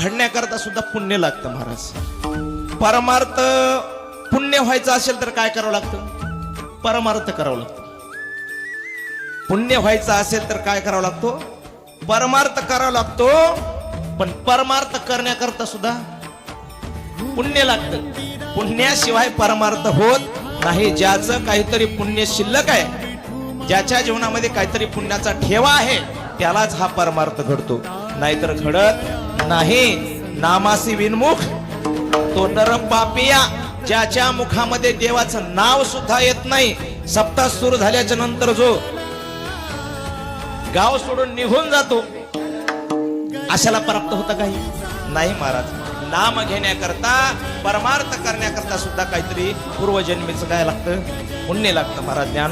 घडण्याकरता सुद्धा पुण्य लागतं महाराज. परमार्थ पुण्य व्हायचं असेल तर काय करावं लागतं? परमार्थ करावं लागतं. पुण्य व्हायचं असेल तर काय करावं लागतो? परमार्थ करावा लागतो. पण परमार्थ करण्याकरता सुद्धा पुण्य लागतं. पुण्याशिवाय परमार्थ होत नाही. ज्याचं काहीतरी पुण्य शिल्लक आहे, ज्याच्या जीवनामध्ये काहीतरी पुण्याचा ठेवा आहे, त्यालाच हा परमार्थ घडतो, नाहीतर घडत नाही. नामासी विनमुख तो नर पापिया, ज्याच्या मुखामध्ये देवाचं नाव सुद्धा येत नाही. सप्ताह सुरू झाल्याच्या नंतर जो गाव सोडून निघून जातो, अशाला प्राप्त होतं काही नाही महाराज. नाम घेण्याकरता, परमार्थ करण्याकरता सुद्धा काहीतरी पूर्वजन्मीचं काय लागतं? पुण्य लागतं महाराज. ज्ञान